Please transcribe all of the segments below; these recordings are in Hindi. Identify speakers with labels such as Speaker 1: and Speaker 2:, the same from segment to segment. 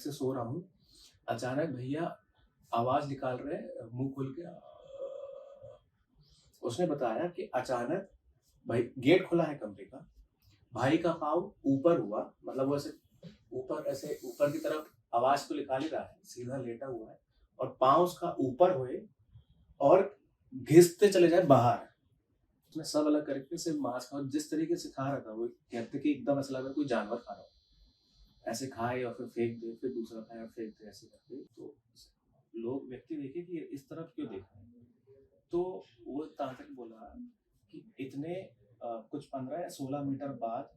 Speaker 1: से सो रहा हूँ, अचानक भैया आवाज़ निकाल रहे हैं मुँह खोल के उसने बताया कि अचानक भाई गेट खुला है कमरे का, भाई का पाँव ऊपर हुआ, मतलब वो ऐसे ऊपर की तरफ आवाज़ तो निकाल ही रहा है, सीधा लेटा हुआ है और पाँव उसका ऊपर हुए और घिसते चले जाए बाहर। उसने सब अलग करके सिर्फ मांस खा, और जिस तरीके से खा रहा था वो कहते कि एकदम ऐसा लग रहा है कोई जानवर खा रहा हो। ऐसे खाए और फिर फेंक दे, फिर दूसरा खाए और फेंक दे, ऐसे करके। तो लोग व्यक्ति देखे कि इस तरफ क्यों देख रहे हैं। तो वो तांत्रिक बोला कि इतने कुछ 15 या 16 मीटर बाद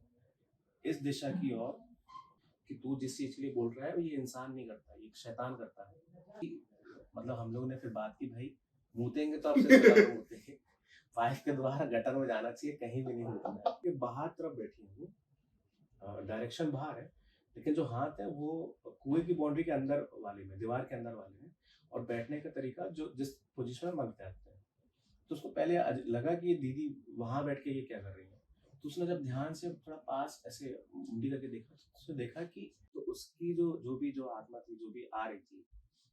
Speaker 1: इस दिशा की ओर, कि तू जिस चीज के लिए बोल रहा है ये इंसान नहीं करता, ये शैतान करता है। मतलब हम लोग ने फिर बात की, भाई मूतेंगे तो आपसे मूतेंगे, पाइप के द्वारा गटर में जाना चाहिए, कहीं भी नहीं होता है। ये बाहर तरफ बैठी हूँ, डायरेक्शन बाहर है, लेकिन जो हाथ है वो कुएं की बाउंड्री के अंदर वाले में, दीवार के अंदर वाले में। और बैठने का तरीका जो जिस पोजीशन में मांगते हैं, तो उसको पहले लगा कि ये दीदी वहां बैठ के ये क्या कर रही है। तो उसने जब ध्यान से थोड़ा पास ऐसे मुंडी करके देखा, तो उसने देखा कि तो उसकी जो आत्मा थी, जो भी आ रही थी,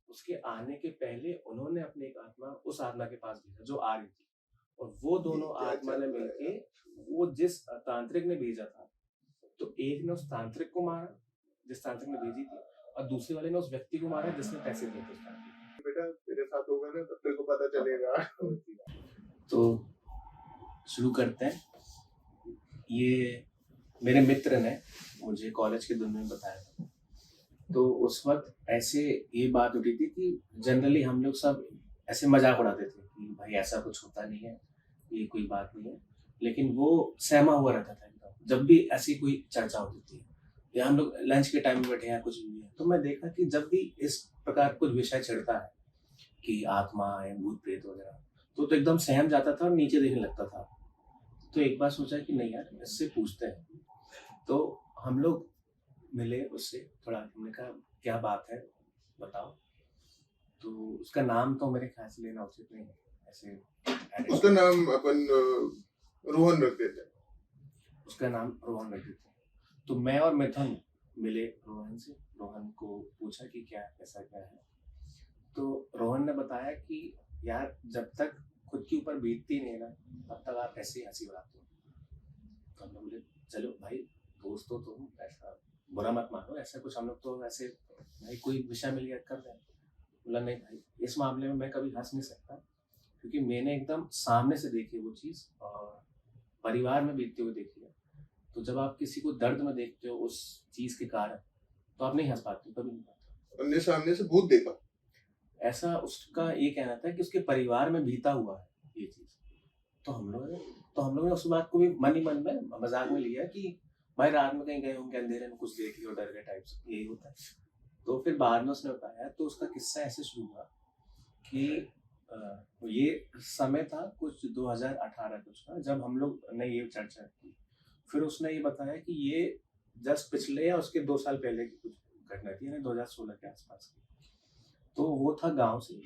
Speaker 1: उसके आने के पहले उन्होंने अपनी एक आत्मा उस आत्मा के पास भेजा जो आ रही थी, और वो दोनों आत्मा ने मिलके वो जिस तांत्रिक ने भेजा था, तो एक ने उस तांत्रिक को मारा जिस तांत्रिक ने भेजी थी, और दूसरे वाले ने उस व्यक्ति को मारा जिसने पैसे दिए थे उस तांत्रिक को। बेटा तेरे साथ होगा ना तब तेरे को पता चलेगा। तो शुरू करते हैं। ये मेरे मित्र ने मुझे कॉलेज के दिन में बताया था। तो उस वक्त ऐसे ये बात उठी थी कि जनरली हम लोग सब ऐसे मजाक उड़ाते थे कि भाई ऐसा कुछ होता नहीं है, ये कोई बात नहीं है। लेकिन वो सहमा हुआ रहता था एकदम, जब भी ऐसी कोई चर्चा होती थी, या हम लोग लंच के टाइम में बैठे हैं कुछ भी है, तो मैं देखा कि जब भी इस प्रकार कुछ विषय छिड़ता है कि आत्मा है, भूत प्रेत वगैरह, तो एकदम सहम जाता था और नीचे देखने लगता था। तो एक बार सोचा कि नहीं यार, इससे पूछते हैं। तो हम लोग मिले उससे, थोड़ा हमने कहा क्या बात है बताओ। तो उसका नाम तो मेरे ख्याल से लेना उचित नहीं है, ऐसे
Speaker 2: उसका नाम अपन रोहन रख देते हैं।
Speaker 1: उसका नाम रोहन रख देते हैं। तो मैं और मिथुन मिले रोहन से, रोहन को पूछा कि क्या ऐसा क्या है। तो रोहन ने बताया कि यार जब तक खुद के ऊपर बीतती नहीं है ना, तब तक आप ऐसे ही हंसी उड़ाते हो। तो हम लोग बोले चलो भाई, दोस्त हो तुम, ऐसा बुरा मत मानो, ऐसा कुछ हम लोग तो ऐसे भाई कोई विषय मिल गया कर रहे हैं। बोला नहीं भाई, इस मामले में मैं कभी हंस नहीं सकता, क्योंकि मैंने एकदम सामने से देखी वो चीज़ और परिवार में बीतते हुए देखी है। तो जब आप किसी को दर्द में देखते हो उस चीज़ के कारण, तो आप नहीं हंस पाते, कभी नहीं पाते।
Speaker 2: हमने सामने से भूत देखा,
Speaker 1: ऐसा उसका ये कहना था कि उसके परिवार में बीता हुआ है ये चीज़। तो हम लोगों ने उस बात को भी मन ही मन में मजाक में लिया कि भाई रात में कहीं गए होंगे, अंधेरे में कुछ देख लिया, डर गए टाइप से, यही होता है। तो फिर बाद में उसने बताया, तो उसका किस्सा ऐसे शुरू हुआ कि ये समय था कुछ 2018 कुछ का, जब हम लोग ने ये चर्चा की। फिर उसने ये बताया कि ये जस्ट पिछले या उसके 2 साल पहले की कुछ घटना थी, यानी 2016 के आसपास की। तो वो था गांव से,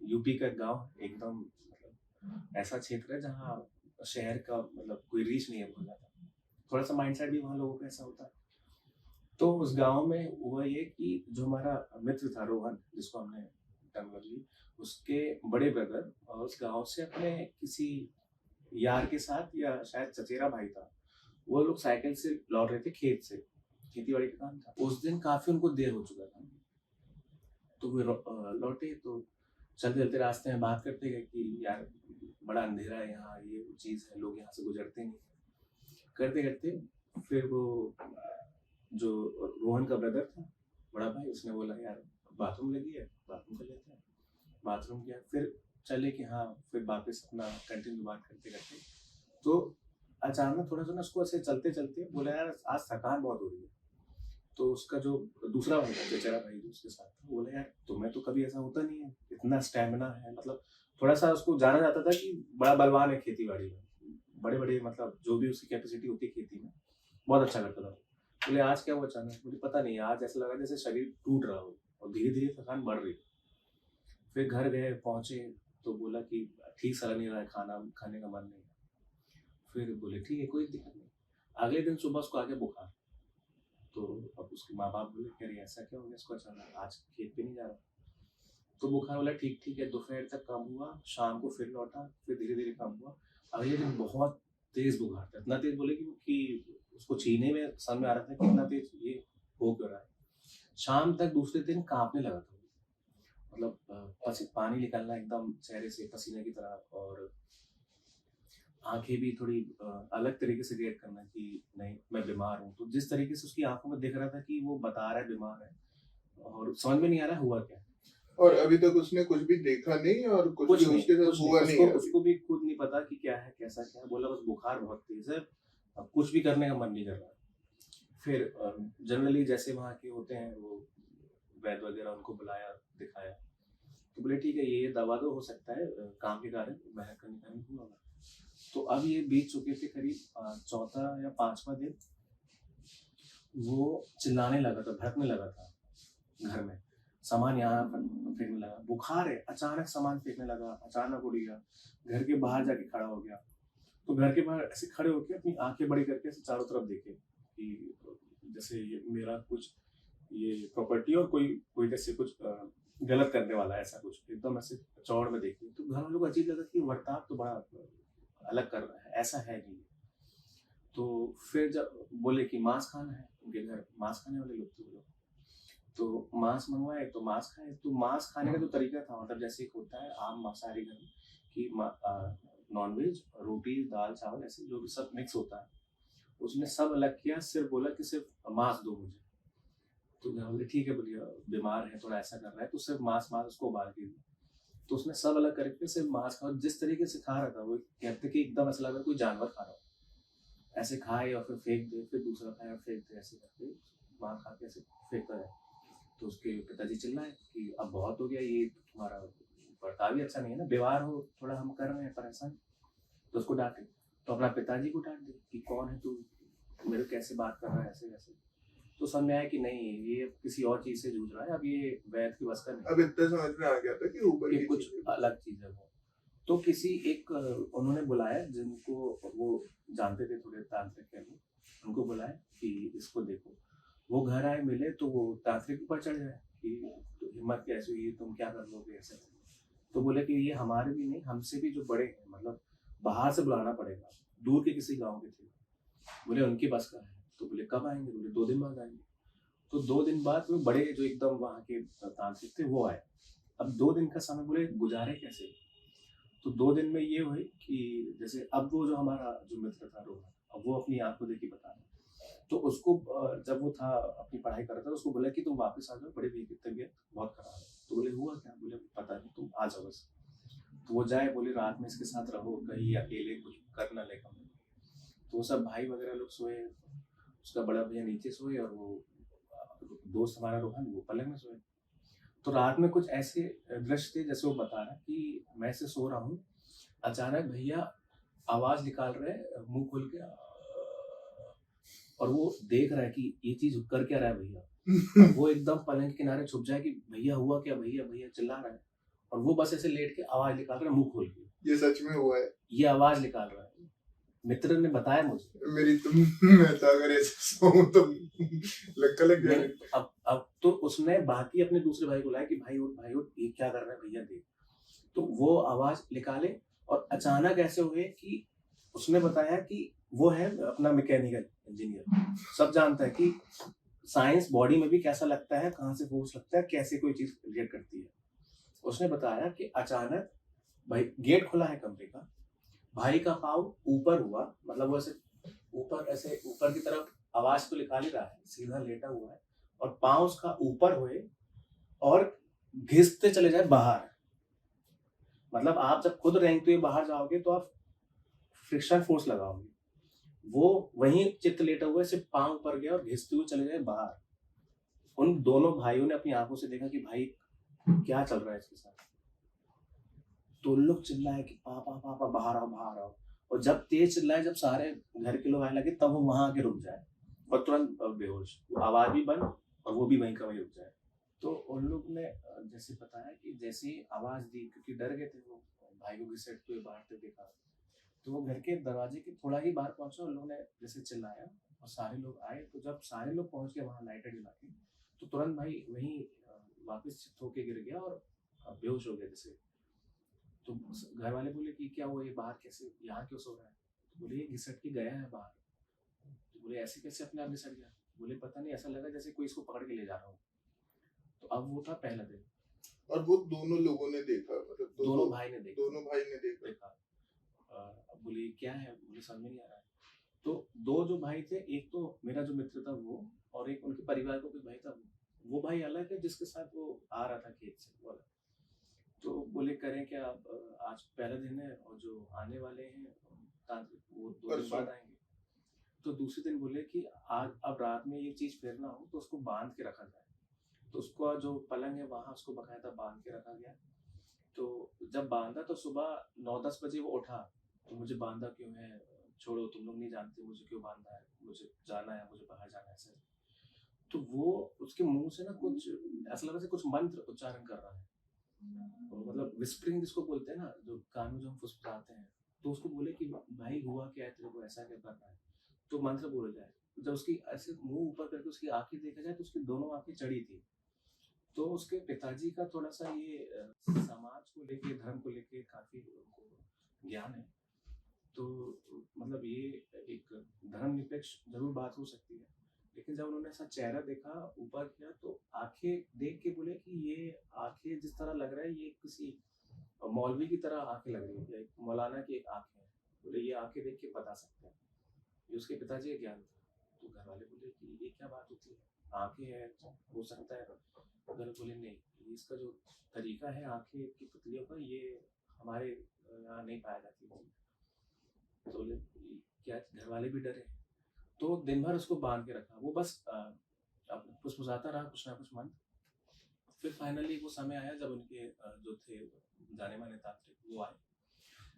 Speaker 1: यूपी का गांव, एकदम मतलब ऐसा क्षेत्र है जहाँ शहर का मतलब कोई रीच नहीं है बहुत ज्यादा। थोड़ा सा माइंडसेट भी वहाँ लोगों का ऐसा होता है। तो उस गांव में हुआ ये कि जो हमारा मित्र था रोहन, जिसको हमने टंग ली, उसके बड़े ब्रदर उस गांव से अपने किसी यार के साथ, या शायद चचेरा भाई था, वो लोग साइकिल से लौट रहे थे खेत से, खेती बाड़ी का काम था। उस दिन काफी उनको देर हो चुका था, तो वे लौटे। तो चलते चलते रास्ते में बात करते गए कि यार बड़ा अंधेरा है यहाँ, ये चीज़ है, लोग यहाँ से गुजरते नहीं। करते करते फिर वो जो रोहन का ब्रदर था, बड़ा भाई, उसने बोला यार बाथरूम लगी है, बाथरूम कर लेते हैं। बाथरूम किया, फिर चले कि हाँ, फिर वापस अपना कंटिन्यू बात करते करते। तो अचानक थोड़ा सा ना उसको ऐसे चलते चलते बोला यार आज थकान बहुत हो रही है। तो उसका जो दूसरा भाई था, बेचारा भाई जो उसके साथ था, बोला यार तुम्हें तो कभी ऐसा होता नहीं है, इतना स्टेमिना है, मतलब थोड़ा सा उसको जाना जाता था कि बड़ा बलवान है खेती बाड़ी में, बड़े बड़े मतलब जो भी उसकी कैपेसिटी होती है खेती में, बहुत अच्छा करता था। बोले आज क्या हुआ अचानक, मुझे पता नहीं, आज ऐसा लगा जैसे शरीर टूट रहा हो और धीरे धीरे थकान बढ़ रही। फिर घर गए, पहुंचे, तो बोला कि ठीक सा लग नहीं रहा है, खाना खाने का मन नहीं है। फिर बोले ठीक है कोई दिक्कत नहीं। अगले दिन सुबह उसको आके बुखार, तो अब उसके माँ बाप बोले कि अरे ऐसा क्या हो गया इसको अचानक, आज खेत पे नहीं जा रहा। तो बुखार बोला ठीक ठीक है, दोपहर तक कम हुआ, शाम को फिर लौटा, फिर धीरे धीरे कम हुआ। अगले दिन बहुत तेज बुखार था, इतना तेज बोले कि उसको छीने में समझ में आ रहा था कि इतना तेज ये हो क्यों रहा है। शाम तक दूसरे दिन कांपने लगा था, मतलब पानी निकलना एकदम चेहरे से पसीने की तरह, और आंखें भी थोड़ी अलग तरीके से रिएक्ट करना कि नहीं मैं बीमार हूँ। तो जिस तरीके से उसकी आंखों में दिख रहा था कि वो बता रहा है बीमार है, और समझ में नहीं आ रहा हुआ क्या।
Speaker 2: और अभी तक उसने कुछ भी देखा नहीं और कुछ भी उसके साथ
Speaker 1: कुछ नहीं,
Speaker 2: हुआ नहीं है अभी।
Speaker 1: उसको भी खुद नहीं पता कि क्या है कैसा क्या है, बोला बस बुखार बहुत तेज है, अब कुछ भी करने का मन नहीं कर रहा। फिर जनरली जैसे वहाँ के होते हैं वो वैद्य वगैरह, उनको बुलाया, दिखाया, तो बोले ठीक है ये दवा तो हो सकता है काम के कारण बाहर का निकालने हुआ होगा। तो अब ये बीत चुके थे करीब चौथा या पांचवा दिन। वो चिल्लाने लगा था, भड़कने लगा था घर में, सामान यहाँ पर फेंकने लगा, बुखार है, अचानक सामान फेंकने लगा, अचानक उड़ गया, घर के बाहर जाके खड़ा हो गया। तो घर के बाहर ऐसे खड़े होकर अपनी आंखें बड़ी करके ऐसे चारों तरफ देखे कि जैसे ये मेरा कुछ ये प्रॉपर्टी और कोई कोई जैसे कुछ गलत करने वाला है, ऐसा कुछ एकदम ऐसे चौड़ में देखे। तो घर वालों को अजीब लगा कि वर्ताव तो बड़ा अलग कर रहा है, ऐसा है नहीं। तो फिर जब बोले कि मांस खाना है, उनके घर मांस खाने वाले लोग थे वो लोग, तो मांस मंगवाए तो मांस खाए। तो मांस खाने का जो तरीका था, मतलब जैसे एक होता है आम मांसाहारी घर में कि नॉनवेज, रोटी, दाल, चावल, ऐसे जो भी सब मिक्स होता है, उसने सब अलग किया, सिर्फ बोला कि सिर्फ मांस दो मुझे। तो मैं बोले ठीक है, बोलिए बीमार है थोड़ा ऐसा कर रहा है तो सिर्फ मांस मांस उसको उबाल के दिया। तो उसने सब अलग करके सिर्फ मांस खा, जिस तरीके से खा रहा था वो कहते कि एकदम ऐसा लग रहा कोई जानवर खा रहा हो, ऐसे खाए और फिर फेंक दे, फिर दूसरा खाए और फेंक दे, ऐसे करके मार खा के ऐसे फेंकता है। तो उसके पिताजी चिल्लाए कि अब बहुत हो गया, ये तुम्हारा बर्ताव भी अच्छा नहीं है ना, व्यवहार हो थोड़ा, हम कर रहे हैं परेशान। तो उसको डांटे, तो अपना पिताजी को डांट दे कि कौन है तू, मेरे कैसे बात कर रहा है ऐसे वैसे। तो समझ में आया कि नहीं ये किसी और चीज से जूझ रहा है, अब ये वैद की बस का नहीं,
Speaker 2: अब इतना समझ में आ गया था कि ऊपर
Speaker 1: ये
Speaker 2: की
Speaker 1: कुछ
Speaker 2: चीज है।
Speaker 1: अलग चीज है वो। तो किसी एक उन्होंने बुलाया जिनको वो जानते थे थोड़े तांत्रिक के लोग, उनको बुलाया कि इसको देखो। वो घर आए, मिले तो वो तांत्रिक ऊपर चढ़ गए कि तो हिम्मत कैसे हुई, तुम क्या कर लोगे ऐसे। तो बोले कि ये हमारे भी नहीं, हमसे भी जो बड़े हैं, मतलब बाहर से बुलाना पड़ेगा, दूर के किसी गांव के थे। बोले उनकी बस का है। तो बोले कब आएंगे, बोले 2 दिन बाद आएंगे। तो 2 दिन बाद वो बड़े जो एकदम वहाँ के तांत्रिक थे वो आए। अब 2 दिन का समय बोले गुजारे कैसे। तो 2 दिन में ये हुई कि जैसे अब वो जो हमारा जो मित्र था रोहन, अब वो अपनी आंख को देखी बता रहा। तो उसको जब वो था अपनी पढ़ाई कर रहा था, उसको बोला कि तुम वापस आ जाओ, बड़े भैया की तबीयत बहुत खराब है। तो बोले हुआ क्या, बोले पता नहीं, तुम आ जाओ बस। तो वो जाए, बोले रात में इसके साथ रहो, कहीं अकेले कुछ कर ना ले कम। तो वो सब भाई वगैरह लोग सोए, उसका बड़ा भैया नीचे सोए, और वो दोस्त हमारा रोहन वो पलंग में सोए। तो रात में कुछ ऐसे दृश्य थे, जैसे वो बता रहा कि मैं ऐसे सो रहा हूँ, अचानक भैया आवाज निकाल रहे हैं मुंह खोल के, और वो देख रहा है कि ये चीज कर क्या रहा है भैया। और वो एकदम पलंग के किनारे छुप जाए कि भैया हुआ क्या, भैया भैया चिल्ला रहा है, और वो बस ऐसे लेट के आवाज निकाल रहा है मुंह खोल के,
Speaker 2: ये सच में हुआ है।
Speaker 1: ये आवाज निकाल रहा है। मित्र ने बताया मुझे।
Speaker 2: मेरी तुम मैं तो अगर ऐसे सोऊं तो लग
Speaker 1: नहीं,
Speaker 2: जाएगा।
Speaker 1: अब तो उसने बाकी अपने दूसरे भाई को लाया कि भाई उठ ये क्या कर रहा है भैया देख। तो वो आवाज निकाले, और अचानक ऐसे हुए कि उसने बताया कि वो है अपना मैकेनिकल इंजीनियर, सब जानता है कि साइंस बॉडी में भी कैसा लगता है, कहाँ से फोर्स लगता है, कैसे कोई चीज रिएक्ट करती है। उसने बताया कि अचानक भाई गेट खुला है कमरे का, भाई का पाँव ऊपर हुआ, मतलब वो ऐसे ऊपर की तरफ आवाज तो निकाल ही रहा है, सीधा लेटा हुआ है, और पाँव उसका ऊपर हुए और घिसते चले जाए बाहर। मतलब आप जब खुद रेंगते हुए बाहर जाओगे तो आप फ्रिक्शन फोर्स लगाओगे, वो वहीं चित्त लेटा हुआ सिर्फ पाँव ऊपर गया और घिसते हुए चले गए बाहर। उन दोनों भाइयों ने अपनी आंखों से देखा कि भाई क्या चल रहा है इसके साथ। तो उन लोग चिल्लाए कि पापा पापा बाहर आओ बाहर आओ, और जब तेज चिल्लाए, जब सारे घर के लोग आने लगे, तब वो वहां आके रुक जाए और तुरंत बेहोश, आवाज भी बंद और वो भी वहीं का वहीं रुक जाए। तो उन लोग ने जैसे बताया कि जैसे ही आवाज दी, क्योंकि डर गए थे वो, भाई को घसीटते हुए बाहर से देखा, तो वो घर के दरवाजे के थोड़ा ही बाहर पहुंचा, उन लोगों ने जैसे चिल्लाया, और सारे लोग आए। तो जब सारे लोग पहुंच गए वहाँ लाइटें जला के, तो तुरंत भाई वहीं वापस चित होके गिर गया और बेहोश हो गया जैसे। तो घर वाले बोले कि क्या हुआ, ये बाहर कैसे, यहाँ क्यों सो रहा है? तो बोले ये घिसट के गया है बाहर। तो बोले ऐसे कैसे अपने आप घिसट गया? बोले पता नहीं, ऐसा लगा जैसे कोई इसको पकड़ के ले जा रहा हो। तो अब वो था पहला दिन।
Speaker 2: और वो दोनों लोगों ने देखा, मतलब
Speaker 1: दोनों भाई ने देखा।
Speaker 2: दोनों भाई ने देखा।
Speaker 1: अब बोले क्या है, बोले समझ में नहीं आ रहा है। तो दो जो भाई थे, एक तो मेरा जो मित्र था वो, और एक उनके परिवार का कोई भाई था वो भाई अलग है जिसके साथ वो आ रहा था खेत से, वो अलग। तो बोले करें क्या, अब आज पहला दिन है और जो आने वाले हैं तांत्रिक वो 2 दिन बाद आएंगे। तो दूसरे दिन बोले कि आज अब रात में ये चीज फिर ना हो तो उसको बांध के रखा जाए। तो उसका जो पलंग है वहां उसको बकायदा बांध के रखा गया। तो जब बांधा तो सुबह 9-10 बजे वो उठा। तो मुझे बांधा क्यों है, छोड़ो, तुम लोग नहीं जानते मुझे क्यों बांधा है, मुझे जाना है, मुझे बाहर जाना है ऐसे। तो वो उसके मुंह से ना कुछ ऐसा लगा जैसे कुछ मंत्र उच्चारण कर रहा है, और मतलब विस्परिंग जिसको बोलते हैं ना, जो कान में जो हम फुसफुसाते हैं। तो उसको बोले कि भाई हुआ क्या है तेरे को, ऐसा क्या कर रहा है? तो मंत्र बोला जाए। जब उसकी ऐसे मुंह ऊपर करके उसकी आंखें देखा जाए तो उसकी दोनों आंखें चढ़ी थी। तो उसके पिताजी का थोड़ा सा ये समाज को लेके, धर्म को लेके काफी उनको ज्ञान है। तो मतलब ये एक धर्मनिरपेक्ष जरूर बात हो सकती है। लेकिन जब उन्होंने ऐसा चेहरा देखा, ऊपर किया, तो आंखें देख के बोले कि ये आंखें जिस तरह लग रहा है ये किसी मौलवी की तरह आंखें लग रही है, मौलाना की एक आंखें है। बोले ये आंखें देख के बता सकते हैं। ये उसके पिताजी का ज्ञान था। तो घर वाले बोले कि ये क्या बात होती है, आंखें हैं हो सकता है। घर बोले नहीं, ये इसका जो तरीका है आंखें की पुतलियों का, ये हमारे यहाँ नहीं पाया जाती है। तो बोले क्या, घर वाले भी डरे। तो दिन भर उसको बांध के रखा, वो बस फुसफुसाता रहा कुछ ना कुछ मंत्र। फिर फाइनली वो समय आया जब उनके जो थे जाने माने तांत्रिक वो आए।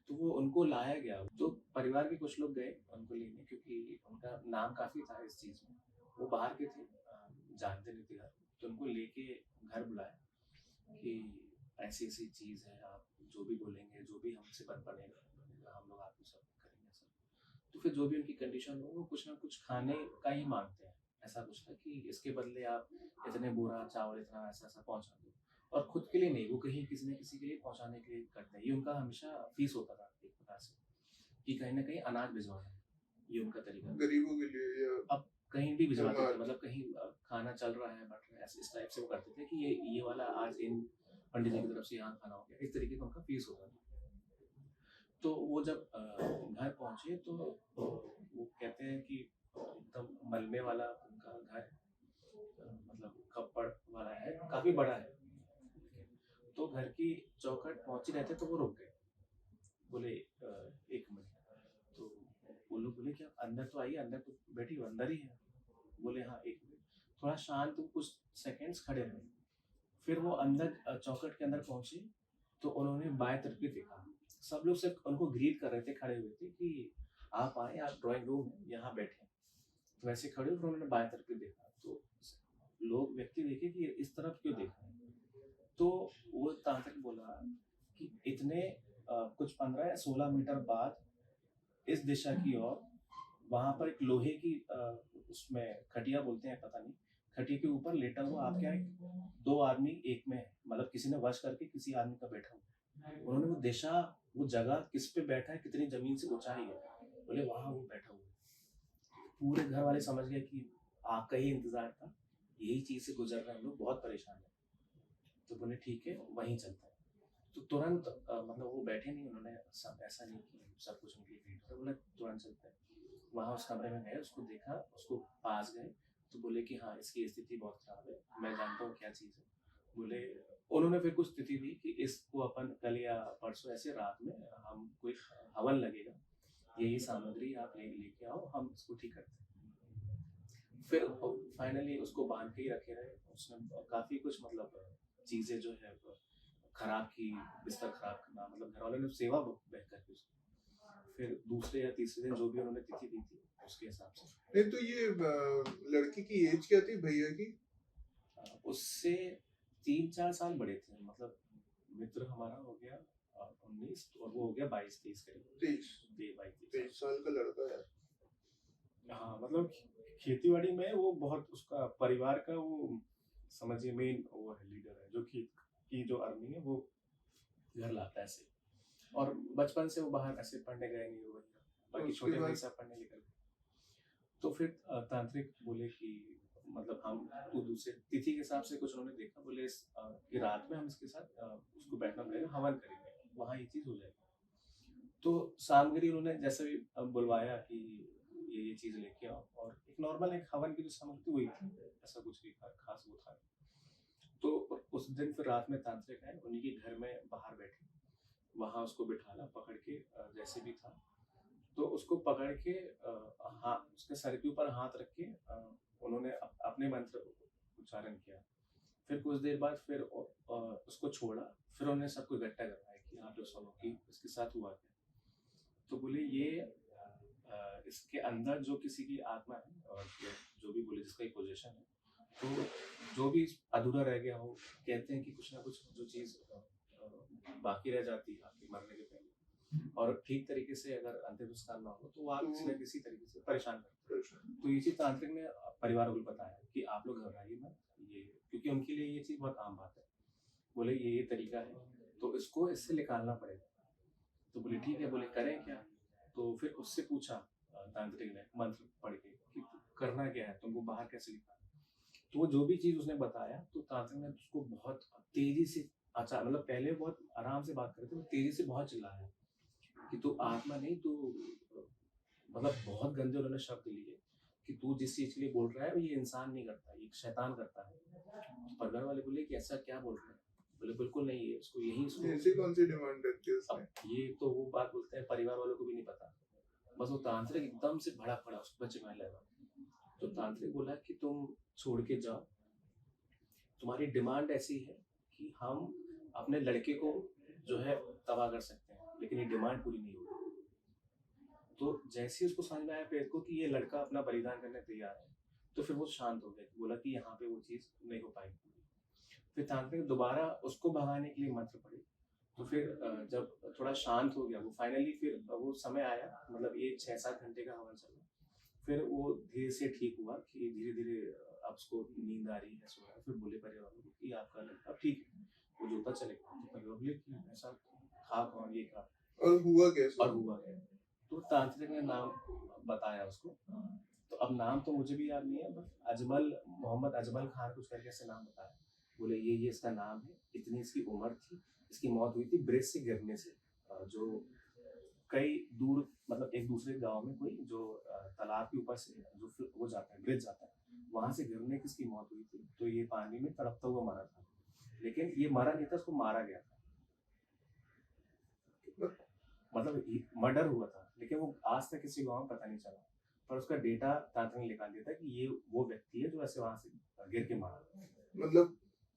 Speaker 1: तो वो उनको लाया गया। तो परिवार के कुछ लोग गए उनको लेने, क्योंकि उनका नाम काफी था इस चीज में। वो बाहर के थे, जानते नहीं थे घर। तो उनको लेके घर बुलाया कि ऐसी ऐसी चीज है, आप जो भी बोलेंगे, जो भी हमसे बनेगा हम लोग आपको सब करेंगे सब। तो फिर जो भी उनकी कंडीशन हो, वो कुछ ना कुछ खाने का ही मांगते हैं। ऐसा कुछ था कि इसके बदले आप इतने बोरा चावल इतना ऐसा ऐसा पहुंचा दो। और खुद के लिए नहीं, वो कहीं किसी न किसी के लिए पहुंचाने के लिए करते हैं। ये उनका हमेशा फीस होता था एक प्रकार से, कि कहीं ना कहीं अनाज भिजवाना है, ये उनका तरीका।
Speaker 2: गरीबों के लिए या
Speaker 1: अब कहीं भी भिजवाते थे, मतलब कहीं खाना चल रहा है बट ऐसे इस टाइप से वो करते थे कि ये वाला आज इन पंडित जी की तरफ से यहाँ खाना हो गया, इस तरीके का उनका फीस होता था। तो वो जब घर पहुंचे तो वो कहते हैं कि एकदम मलबे वाला उनका घर है, मतलब खप्पड़ वाला है, काफी बड़ा है। तो घर की चौखट पहुंची रहते तो वो रुक गए। बोले एक मिनट। तो वो लोग बोले कि आप अंदर तो आइए, अंदर तो बैठी हो, अंदर ही है। बोले हाँ एक मिनट। थोड़ा शांत कुछ सेकंड्स खड़े रहे। फिर वो अंदर चौखट के अंदर पहुंचे। तो उन्होंने बाएं तरफ भी देखा। सब लोग सिर्फ उनको ग्रीट कर रहे थे, खड़े हुए थे कि आप आए, आप ड्राइंग रूम है यहाँ बैठे। तो वैसे खड़े हुए उन्होंने बाएं तरफ भी देखा। तो लोग व्यक्ति देखे कि इस तरफ क्यों देख रहे हैं। तो वो तांत्रिक बोला कि इतने कुछ 15 या 16 मीटर बाद इस दिशा की ओर, वहां पर एक लोहे की उसमें खटिया बोलते हैं पता नहीं, खटिया के ऊपर लेटा हुआ आपके यहाँ 2 आदमी एक में है, मतलब किसी ने वश करके किसी आदमी का बैठा हुआ। उन्होंने वो दिशा, वो जगह किस पे बैठा है, कितनी जमीन से ऊंचाई है, बोले वहां वो बैठा हुआ। पूरे घर वाले समझ गए कि आपका ही इंतजार था, यही चीज से गुजर रहे हैं हम लोग, बहुत परेशान है। तो बोले ठीक है वहीं चलता है। तो तुरंत मतलब वो बैठे नहीं, उन्होंने सब ऐसा नहीं कि सब कुछ उनके लिए वेट, बोले तुरंत चलते हैं। वहाँ उस कमरे में गए, उसको देखा, उसको पास गए। तो बोले कि हाँ इसकी स्थिति बहुत खराब है, मैं जानता हूँ क्या चीज़ है। बोले उन्होंने फिर कुछ स्थिति दी कि इसको अपन कल या परसों ऐसे रात में हम कोई हवन लगेगा, यही सामग्री आप लेके आओ, हम इसको ठीक करते हैं। फिर फाइनली उसको बांध के ही रखे रहे। उसने काफ़ी कुछ मतलब चीज़ें जो है खराब की, बिस्तर खराब करना, मतलब घर वालों ने सेवा बेहतर की उसकी। फिर दूसरे या तीसरे दिन जो भी उन्होंने तिथि दी थी उसके हिसाब से।
Speaker 2: नहीं, तो ये लड़की की एज क्या थी भैया की?
Speaker 1: उससे 3-4 साल बड़े थे, मतलब मित्र हमारा हो गया 19 और वो हो गया 22-23 करीब।
Speaker 2: 23
Speaker 1: 22-23
Speaker 2: साल का लड़का है।
Speaker 1: हाँ, मतलब खेती-बाड़ी में वो बहुत उसका परिवार का वो समझिए मेन वो है, लीडर है, जो खेत की जो अर्निंग है वो घर लाता है ऐसे। और बचपन से वो बाहर ऐसे पढ़ने गए नहीं हुए,
Speaker 2: तो
Speaker 1: बाकी
Speaker 2: उसके
Speaker 1: छोटे भाई
Speaker 2: बाद
Speaker 1: साहब पढ़ने निकल गए। तो फिर तांत्रिक बोले कि मतलब हम तो दूसरे तिथि के हिसाब से कुछ उन्होंने देखा, बोले कि रात में हम इसके साथ उसको बैठना पड़ेगा, हवन करेंगे, वहाँ ये चीज़ हो जाएगी। तो सामग्री उन्होंने जैसे भी बुलवाया कि ये चीज़ लेके आओ, और एक नॉर्मल एक हवन की जो सामग्री थी वही थी, ऐसा कुछ भी खास वो था नहीं। तो उस दिन फिर रात में तांत्रिक आए, उन्हीं के घर में बाहर बैठे, वहाँ उसको बिठाला पकड़ के, जैसे भी था। तो उसको पकड़ के हाँ, उसके सर के ऊपर हाथ रख के उन्होंने अपने मंत्र उच्चारण किया। फिर कुछ देर बाद फिर उसको छोड़ा, फिर उन्होंने सबको इकट्ठा करवाया कि आप लोग सुनो कि इसके साथ हुआ क्या। तो बोले ये इसके अंदर जो किसी की आत्मा है, और जो भी बोले जिसका एक पोजीशन है, तो जो भी अधूरा रह गया हो, कहते हैं कि कुछ ना कुछ जो चीज़ बाकी रह जाती है आपके मरने के पहले, और ठीक तरीके से अगर अंतिम संस्कार ना हो तो वो आप किसी न किसी तरीके से परेशान करते हैं। तो ये चीज़ तांत्रिक ने परिवार को बताया कि आप लोग घबराइए मत, ये क्योंकि उनके लिए ये चीज़ बहुत आम बात है। बोले ये तरीका है, तो इसको इससे निकालना पड़ेगा। तो बोले ठीक है, बोले करें क्या? तो फिर उससे पूछा तांत्रिक ने मंत्र पढ़ के कि करना क्या है, तुमको बाहर कैसे निकालना है? तो वो जो भी चीज़ उसने बताया, तो तांत्रिक ने उसको बहुत तेज़ी से, अच्छा मतलब पहले बहुत आराम से बात कर रहे थे, वो तेज़ी से बहुत चिल्लाया कि तू आत्मा नहीं, तू मतलब बहुत गंदे उन्होंने शब्द लिए कि तू जिस चीज़ के लिए बोल रहा है ये इंसान नहीं करता, ये शैतान करता है। तो परिवार वाले बोले कि ऐसा क्या बोल रहे हैं? बोले बिल्कुल नहीं है, उसको यही
Speaker 2: ऐसी
Speaker 1: इसको।
Speaker 2: कौन सी डिमांड रखी है उसने?
Speaker 1: अब ये तो वो बात बोलते हैं परिवार वालों को भी नहीं पता, बस वो तांत्रिक एकदम से भड़क पड़ा, उस पर चिल्लाने लगा। तो तांत्रिक बोला कि तुम छोड़ के जाओ, तुम्हारी डिमांड ऐसी है कि हम अपने लड़के को जो है तबाह कर सकते हैं, लेकिन ये डिमांड पूरी नहीं होगी। तो जैसे ही उसको समझ में आया पेट को कि ये लड़का अपना बलिदान करने तैयार है, तो फिर वो शांत हो गया, बोला कि यहाँ पे वो चीज़ नहीं हो पाएगी। फिर तांत्रिक दोबारा उसको भगाने के लिए मंत्र पढ़े। तो फिर जब थोड़ा शांत हो गया वो, फाइनली फिर वो समय आया, मतलब ये 6-7 घंटे का हवन चला। फिर वो धीरे से ठीक हुआ कि धीरे-धीरे अब उसको नींद आ रही है, सो रहा है। फिर बोले परिवार वालों को कि आपका लड़का अब ठीक है, वो जोता चलेगा। तो परिवार बोले कि ऐसा था कौन, ये कहा
Speaker 2: और हुआ कैसे?
Speaker 1: और हुआ क्या? तो तांत्रिक ने नाम बताया उसको। तो अब नाम तो मुझे भी याद नहीं है, बट अजमल, मोहम्मद अजमल खान कुछ करके ऐसे नाम बताया। बोले ये इसका नाम है, इतनी इसकी उम्र थी, इसकी मौत हुई थी ब्रिज से गिरने से। जो कई दूर, मतलब एक दूसरे गांव में कोई जो तालाब के ऊपर से जो वो जाता है, ब्रिज जाता है, वहां से गिरने की इसकी मौत हुई थी। तो ये पानी में तड़पता हुआ मरा था, लेकिन ये मरा नहीं था, उसको मारा गया था। मतलब मर्डर हुआ था, लेकिन वो आज तक किसी गाँव में पता नहीं चला। पर उसका डेटा तांत्रिक ने निकाल दिया था कि ये वो व्यक्ति है जो ऐसे वहां से गिर के मारा।
Speaker 2: मतलब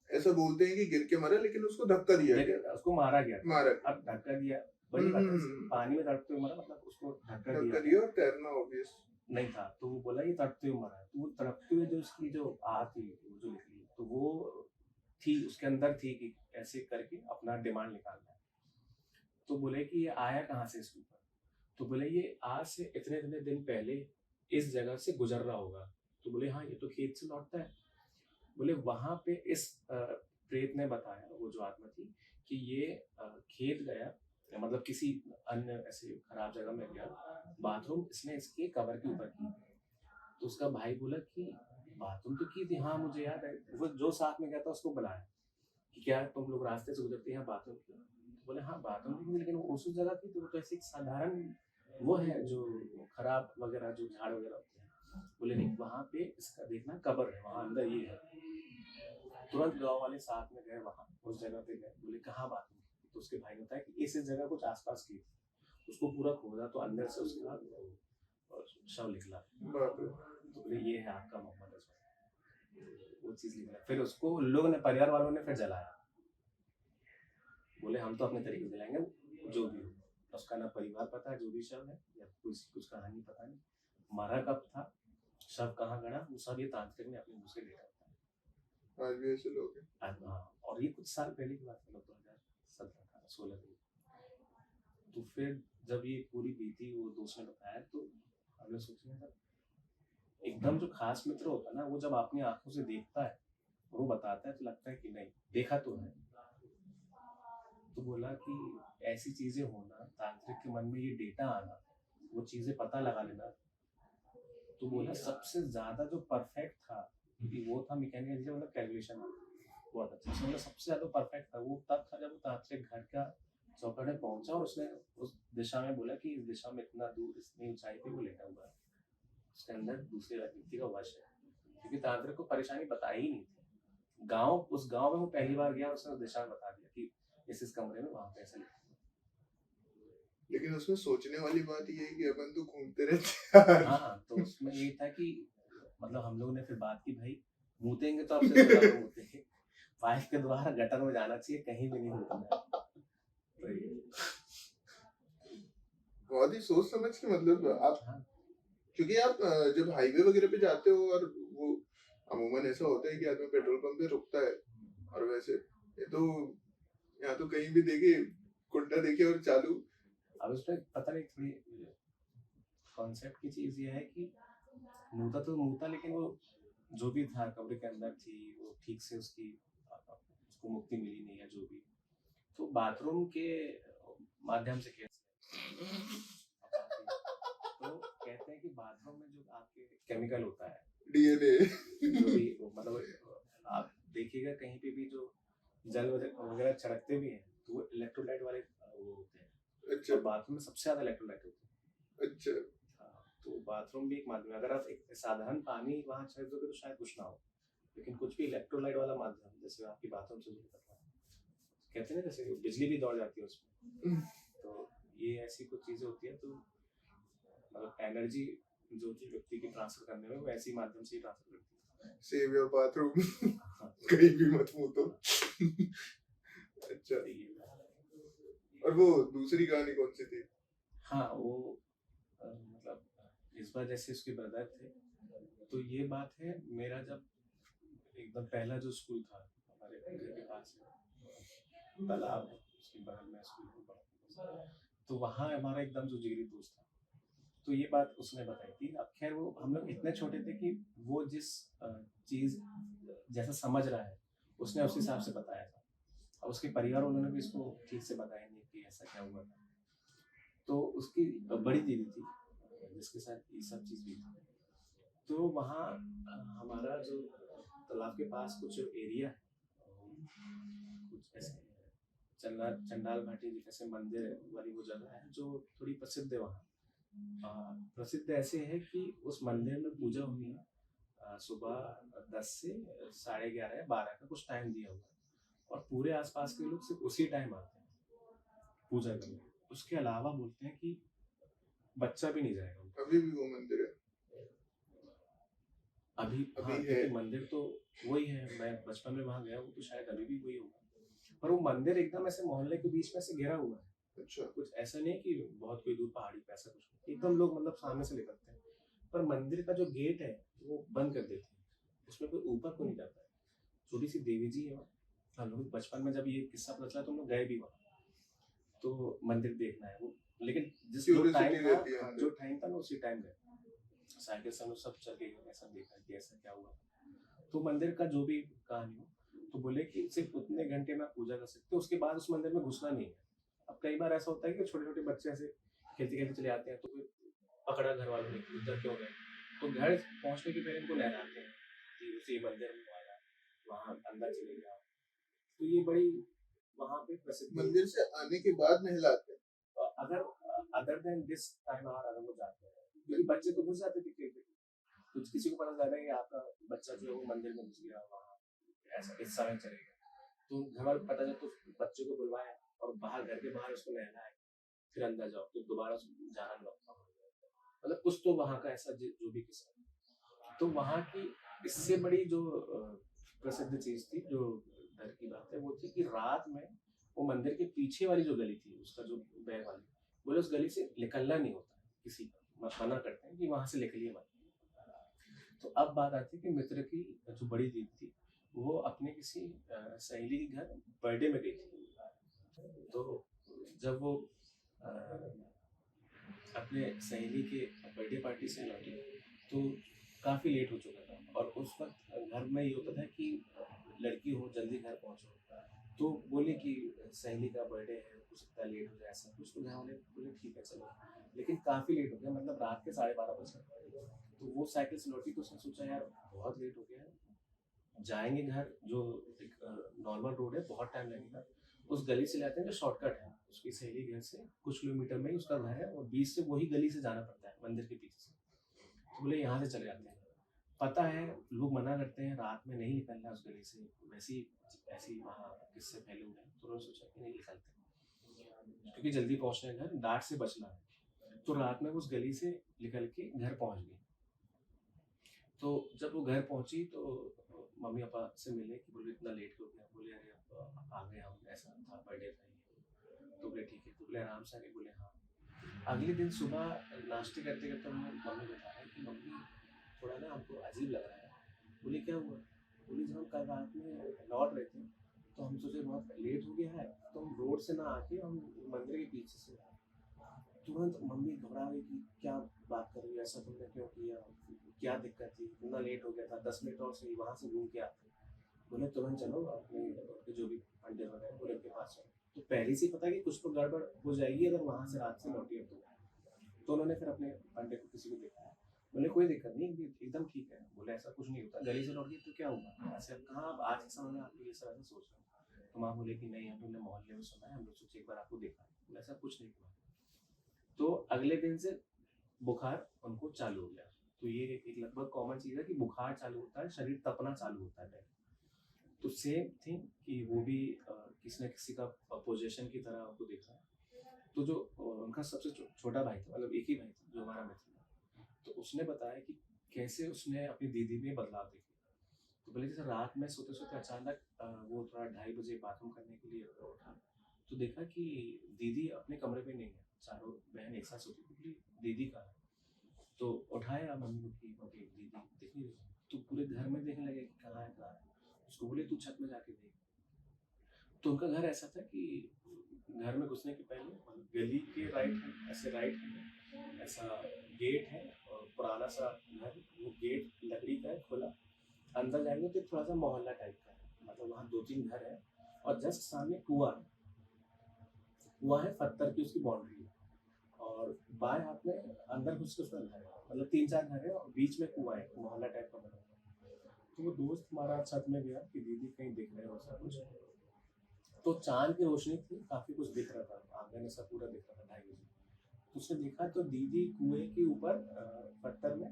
Speaker 2: ऐसा बोलते हैं कि गिर के मरा, लेकिन उसको धक्का दिया गया।
Speaker 1: लेकिन उसको मारा गया था।
Speaker 2: मारा।
Speaker 1: अब धक्का दिया, वही बात है, पानी में तड़पते हुए मरा, मतलब उसको धक्का
Speaker 2: दिया और तैरना ऑब्वियस
Speaker 1: नहीं था। तो वो बोला ये तड़पते हुए मरा है। तो वो तड़पते हुए जो उसकी जो थी, वो जो निकली, तो वो थी उसके अंदर थी कि ऐसे करके अपना डिमांड निकालना है। तो बोले कि ये आया कहाँ से इसके ऊपर? तो बोले ये आज से इतने इतने दिन पहले इस जगह से गुजर रहा होगा। तो बोले हाँ, ये तो खेत से लौटता है। बोले वहां पे इस प्रेत ने बताया, वो जो आत्मा थी, कि ये खेत गया, मतलब किसी अन्य ऐसे खराब जगह में गया, बाथरूम इसने इसके कवर के ऊपर की। तो उसका भाई बोला कि बाथरूम तो की थी, हाँ मुझे याद है। वो जो साथ में गया था उसको बुलाया कि क्या तुम लोग रास्ते से गुजरते हैं बाथरूम की? तो बोले हाँ बाथरूम की, लेकिन वो उस जगह की, तो वो तो ऐसी साधारण वो है जो खराब वगैरह जो झाड़ वगैरह होते हैं। बोले नहीं, वहाँ पे इसका देखना कब्र है, वहाँ अंदर ये है। तुरंत गांव वाले साथ में गए, वहाँ उस जगह पे गए। बोले कहाँ बाथरूम? तो उसके भाई ने बताया कि इस जगह कुछ आसपास की थी। उसको पूरा खोदा तो अंदर से उसका शव निकला। तो बोले ये है आपका मोहम्मद अजमल, वो चीज निकला। फिर उसको लोगों ने, परिवार वालों ने फिर जलाया। बोले हम तो अपने तरीके से जलाएंगे, जो भी हो। उसका ना परिवार पता है, जो भी शव है, या कुछ कहानी पता नहीं, मरा कब था, शव कहाँ गड़ा, वो सब ये तांत्रिक ने अपने मुंह से देखा था।
Speaker 2: आज भी ऐसे लोग हैं।
Speaker 1: हाँ, और ये कुछ साल पहले की बात है, 2017-16 की। तो फिर जब ये पूरी बीती, वो दोस्त ने बताया, तो हमने सोचा था एकदम जो खास मित्र होता है ना, वो जब अपनी आंखों से देखता है और वो बताता है तो लगता है कि नहीं देखा तो है। तो बोला कि ऐसी चीजें होना, तांत्रिक के मन में ये डेटा आना, वो चीजें पता लगा लेना, तो बोला सबसे ज्यादा जो परफेक्ट था, क्योंकि वो था मैकेनिकल, मतलब कैलकुलेशन बहुत अच्छा, उसमें मतलब सबसे ज्यादा परफेक्ट था वो तब था जब वो तांत्रिक घर का चौखट में पहुंचा और उसने उस दिशा में बोला कि इस दिशा में इतना दूर इतनी ऊंचाई पे वो लेटा हुआ है, उसके अंदर दूसरे व्यक्ति का वश है, क्योंकि तांत्रिक को परेशानी बताई ही नहीं थी। उस गांव में वो पहली बार गया, उसने दिशा बता दिया कि इस कमरे में वहां पे ऐसे लिखा।
Speaker 2: लेकिन उसमें सोचने वाली बात ये है कि अपन तो घूमते रहते हैं।
Speaker 1: हाँ, तो उसमें ये था कि मतलब हम लोगों ने फिर बात की, भाई मूतेंगे तो आपसे सुना तो मूतेंगे, पाइप के द्वारा गटर में जाना चाहिए, कहीं भी नहीं मूतना है। तो ये
Speaker 2: बहुत ही सोच समझ के, मतलब आप,
Speaker 1: हाँ,
Speaker 2: क्योंकि आप जब हाईवे वगैरह पे जाते हो और वो अमूमन ऐसा होता है कि आदमी पेट्रोल पंप पे रुकता है, और वैसे ये तो यहाँ तो कहीं भी देखे कुंडा देखे और चालू।
Speaker 1: अब उसमें पता नहीं थोड़ी कॉन्सेप्ट की चीज ये है कि मूता तो मूता, लेकिन वो जो भी था कमरे के अंदर थी वो ठीक से उसको मुक्ति मिली नहीं है जो भी, तो बाथरूम के माध्यम से कैसे, तो कहते हैं कि बाथरूम में जो आपके केमिकल होता है,
Speaker 2: डीएनए।
Speaker 1: जो भी मतलब आप देखिएगा कहीं पे भी जो जल वगैरह छिड़कते भी हैं तो वो इलेक्ट्रोलाइट वाले वो होते हैं,
Speaker 2: अच्छा
Speaker 1: और बाथरूम में सबसे ज्यादा इलेक्ट्रोलाइट होते हैं।
Speaker 2: अच्छा।
Speaker 1: हाँ, तो बाथरूम भी एक माध्यम है, अगर आप एक साधारण पानी वहां छिड़क दोगे तो शायद कुछ ना हो, लेकिन कुछ भी इलेक्ट्रोलाइट वाला माध्यम, जैसे आपकी बाथरूम से जुड़ करता है, कहते हैं ना जैसे बिजली भी दौड़ जाती है उसमें, तो ये ऐसी कुछ चीजें होती है, तो मतलब एनर्जी जो कि व्यक्ति की ट्रांसफर करने में वो ऐसी माध्यम से ही ट्रांसफर करती है।
Speaker 2: Save your bathroom.
Speaker 1: हाँ,
Speaker 2: कहीं भी मत मुंह तो। अच्छा,
Speaker 1: तो ये
Speaker 2: और वो दूसरी कहानी कौन सी थी?
Speaker 1: हाँ वो मतलब इस बार जैसे उसके ब्रदर थे, तो ये बात है मेरा जब एकदम पहला जो स्कूल था हमारे घर के पास है, तालाब है उसके बगल में स्कूल है, तो वहाँ हमारा एकदम जो जिगरी दोस्त था, तो ये बात उसने बताई थी। अब खैर वो हम लोग इतने छोटे थे कि वो जिस चीज जैसा समझ रहा है उसने उस हिसाब से बताया था, और उसके परिवार वालों ने भी इसको ठीक से बताया नहीं कि ऐसा क्या हुआ था। तो उसकी बड़ी दीदी थी जिसके साथ ये सब चीज भी थी, तो वहाँ हमारा जो तालाब के पास कुछ एरिया है, कुछ ऐसे चंडाल घाटी जैसे मंदिर वाली वो जगह है जो थोड़ी प्रसिद्ध है वहाँ। प्रसिद्ध ऐसे है कि उस मंदिर में पूजा हुई है, सुबह 10 से 11:30 या 12 का कुछ टाइम दिया हुआ है, और पूरे आसपास के लोग सिर्फ उसी टाइम आते हैं पूजा करने। उसके अलावा बोलते हैं कि बच्चा भी नहीं जाएगा
Speaker 2: अभी भी वो मंदिर है?
Speaker 1: अभी।
Speaker 2: अभी
Speaker 1: हाँ,
Speaker 2: है?
Speaker 1: क्योंकि मंदिर तो वही है, मैं बचपन में वहां गया हूँ तो शायद अभी भी वही होगा, पर वो मंदिर एकदम ऐसे मोहल्ले के बीच में से घिरा हुआ है,
Speaker 2: अच्छा।
Speaker 1: कुछ ऐसा नहीं कि बहुत कोई दूर पहाड़ी पे ऐसा कुछ, एकदम लोग मतलब सामने से निकलते हैं, पर मंदिर का जो गेट है वो बंद कर देते हैं, उसमें कोई ऊपर को नहीं जाता है। छोटी सी देवी जी है वहाँ। हम लोग बचपन में जब ये किस्सा पता चला तो हम लोग गए भी वहाँ, तो मंदिर देखना है वो, लेकिन जिस जो टाइम
Speaker 2: क्यूरियोसिटी
Speaker 1: था,
Speaker 2: रहती है
Speaker 1: हाँ,
Speaker 2: अंदर।
Speaker 1: जो टाइम था ना उसी टाइम गए, साइकिल से हम लोग सब चल के गए, ऐसा देखा कि ऐसा क्या हुआ। तो मंदिर का जो भी कहानी हो, तो बोले कि सिर्फ उतने घंटे में आप पूजा कर सकते हो, उसके बाद उस मंदिर में घुसना नहीं है। अब कई बार ऐसा होता है कि छोटे छोटे बच्चे ऐसे खेलते खेलते चले आते हैं, तो कोई पकड़ा घर वालों ने कि उधर क्यों गए, तो घर पहुंचने के पहले इनको लहराते हैं कि उसी मंदिर में आया, वहां अंदर चले जाओ। तो ये बड़ी वहां पे प्रसिद्ध है।
Speaker 2: मंदिर से आने के बाद नहलाते हैं?
Speaker 1: अगर अदर देन दिस टाइम अगर वो जाते हैं, क्योंकि बच्चे तो घुस जाते थे खेलते, तो किसी को पता चला कि आपका बच्चा जो है वो मंदिर में घुस गया वहाँ, ऐसा इस समय चलेगा, तो घर वालों को पता चला तो बच्चे को बुलवाया और बाहर घर के बाहर उसको नहलाया, फिर अंदर जाओ तो दोबारा जाना लगता, मतलब कुछ तो वहाँ का ऐसा जो भी किस्सा। तो वहाँ की इससे बड़ी जो प्रसिद्ध चीज थी जो डर की बात है वो थी कि रात में वो मंदिर के पीछे वाली जो गली थी उसका जो बैग वाली, बोले उस गली से निकलना नहीं होता है किसी का, मना करते हैं कि वहां से निकलिए मत। तो अब बात आती है कि मित्र की जो बड़ी दीदी थी वो अपने किसी सहेली के घर बर्थडे में गई थी, तो जब वो अपने सहेली के बर्थडे पार्टी से लौटी, तो काफ़ी लेट हो चुका था और उस वक्त घर में ये होता था कि लड़की हो जल्दी घर पहुँचो। तो बोले कि सहेली का बर्थडे है, हो सकता है लेट हो जाए ऐसा कुछ, तो घर वाले बोले ठीक है चलो। लेकिन काफ़ी लेट हो गया, मतलब रात के 12:30 बज गए। तो वो साइकिल से लौटी तो उसने सोचा यार बहुत लेट हो गया है, जाएँगे घर जो एक नॉर्मल रोड है, बहुत टाइम लगेगा। उस गली से जाते हैं जो शॉर्टकट है, उसकी सहेली घर से कुछ किलोमीटर में ही उसका घर है और बीच से वही गली से जाना पड़ता है, मंदिर के पीछे से। तो बोले यहाँ से चले जाते हैं। पता है लोग मना करते हैं, रात में नहीं निकलना उस गली से, वैसे ही ऐसे ही वहाँ किस्से फैले हुए हैं, तो उन्होंने सोचा कि नहीं निकलते, क्योंकि जल्दी पहुँचना है घर, डाँट से बचना है। तो रात में वो उस गली से निकल के घर पहुँच गई। तो जब वो घर पहुंची तो मम्मी पापा से मिले कि बोले इतना लेट क्यों गया, बोले अरे अब आ गए हम, ऐसा था बर्थडे था ये। तो बोले ठीक है, तो बोले आराम से आ गए, बोले हाँ। अगले दिन सुबह नाश्ते करते करते हमने मम्मी को बताया कि मम्मी थोड़ा ना हमको अजीब लग रहा है। बोले क्या हुआ? बोले जब हम कल रात में लौट रहे थे तो हम सोचे बहुत लेट हो गया है, तो हम रोड से ना आके हम मंदिर के पीछे से आए। तुरंत मम्मी घबरा गई कि क्या बात कर रही है, ऐसा तुमने क्यों किया, क्या दिक्कत थी, इतना लेट हो गया था, 10 मिनट और सही वहाँ से घूम के आते। बोले तुरंत चलो अपने उनके जो भी पंडित वगैरह बोले उनके पास चलो। तो पहले से ही पता कि कुछ तो गड़बड़ हो जाएगी अगर वहाँ से रात से लौटी है तो उन्होंने फिर अपने पंडित को किसी को दिखाया। बोले कोई दिक्कत नहीं, ये एकदम ठीक है। बोले ऐसा कुछ नहीं होता, गली से लौट गई तो क्या हुआ, ऐसे अब कहाँ अब आज के समय में आप ये सब ऐसा सोच रहे हो। तो माँ बोले कि नहीं हम तुमने मोहल्ले में सुना है, हम लोग सोचे एक बार आपको देखा। बोले ऐसा कुछ नहीं हुआ। तो अगले दिन से बुखार उनको चालू हो गया। तो ये एक लगभग कॉमन चीज़ है कि बुखार चालू होता है, शरीर तपना चालू होता है पहले। तो सेम थिंग कि वो भी किसी न किसी का पोजीशन की तरह उनको देखा। तो जो उनका सबसे छोटा भाई था, मतलब एक ही भाई था जो हमारा मित्र था, तो उसने बताया कि कैसे उसने अपनी दीदी में बदलाव देखे। तो बोले जैसे रात में सोते सोते अचानक वो थोड़ा 2:30 बजे बाथरूम करने के लिए उठा, तो देखा कि दीदी अपने कमरे में नहीं है, चारों बहन एक साथ सोती थी। बोली दीदी कहाँ है? तो उठाया मम्मी को कि मम्मी दीदी दिख नहीं रही। तो पूरे घर में देखने लगे कि कहाँ है कहाँ है। उसको बोले तू छत में जाके देख। तो उनका घर ऐसा था कि घर में घुसने के पहले गली के राइट हैंड, ऐसे राइट हैंड ऐसा गेट है और पुराना सा घर, वो गेट लकड़ी का है खुला। अंदर जाएंगे तो थोड़ा सा मोहल्ला टाइप का है, मतलब वहाँ 2-3 घर है और जस्ट सामने कुआं है। कुआं है, पत्थर की उसकी बाउंड्री है और बाएं हाथ में अंदर घुस के उसका घर है, मतलब 3-4 घर है और बीच में कुआं है, मोहल्ला टाइप का बना हुआ है। तो वो दोस्त हमारा छत में गया कि दीदी कहीं दिख रहे हो ऐसा कुछ। तो चांद की रोशनी थी, काफी कुछ दिख रहा था, आंगन ऐसा पूरा दिख रहा था 2:30 बजे। तो उसने देखा तो दीदी कुएं के ऊपर पत्थर में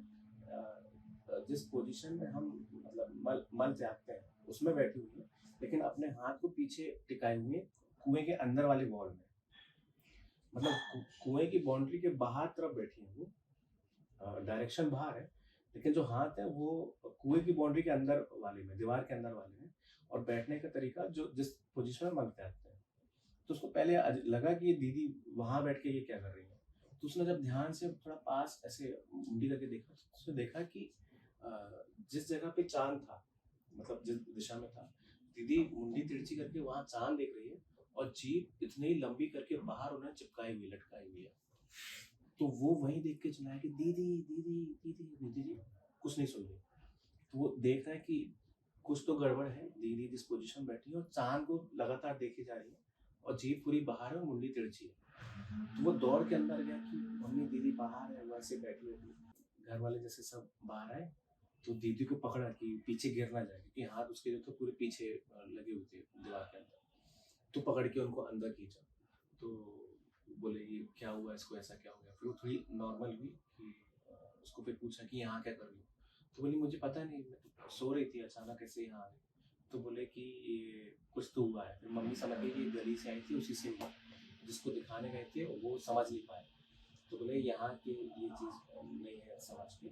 Speaker 1: जिस पोजीशन में हम मतलब मल मल त्यागते हैं उसमें बैठी हुई है, लेकिन अपने हाथ को पीछे टिकाए हुए कुएं के अंदर वाले वॉल में, मतलब कुएं की बाउंड्री के बाहर तरफ बैठी है वो, डायरेक्शन बाहर है, लेकिन जो हाथ है वो कुएं की बाउंड्री के अंदर वाले में, दीवार के अंदर वाले में। और बैठने का तरीका जो जिस पोजीशन में मांगते आते हैं। तो उसको पहले लगा कि ये दीदी वहां बैठ के ये क्या कर रही है। तो उसने जब ध्यान से थोड़ा पास ऐसे मुंडी करके देखा तो उसने देखा कि जिस जगह पे चांद था, मतलब जिस दिशा में था, दीदी मुंडी तिरछी करके वहां चांद देख रही है और जीभ इतनी लंबी करके बाहर उन्हें चिपकाई हुई लटकाई हुई है। तो वो वहीं देख के चिल्लाया कि दीदी दीदी दीदी दीदी जी, कुछ नहीं सुन रही। तो वो देख रहा है कि कुछ तो गड़बड़ है, दीदी जिस पोजीशन में बैठी है और चांद को लगातार देखी जा रही है और जीभ पूरी बाहर है और मुंडी तिरछी है। तो वो दौड़ के अंदर गया कि मम्मी दीदी बाहर है, वैसे बैठी होगी। घर वाले जैसे सब बाहर आए तो दीदी को पकड़ा कि पीछे गिर ना जाए, क्योंकि हाथ उसके जो थे पूरे पीछे लगे हुए थे दीवार के अंदर। तो पकड़ के उनको अंदर खींचा। तो बोले ये क्या हुआ, इसको ऐसा क्या हो गया। फिर वो थोड़ी नॉर्मल हुई कि उसको फिर पूछा कि यहाँ क्या कर रही हो। तो बोली मुझे पता नहीं, मैं तो सो रही थी, अचानक ऐसे यहाँ आ गई। तो बोले कि ये कुछ तो हुआ है। फिर मम्मी समझ गई कि गली से आई थी, उसी से हुआ, जिसको दिखाने गए थे वो समझ नहीं पाए। तो बोले यहाँ की ये चीज़ नहीं है समझ के।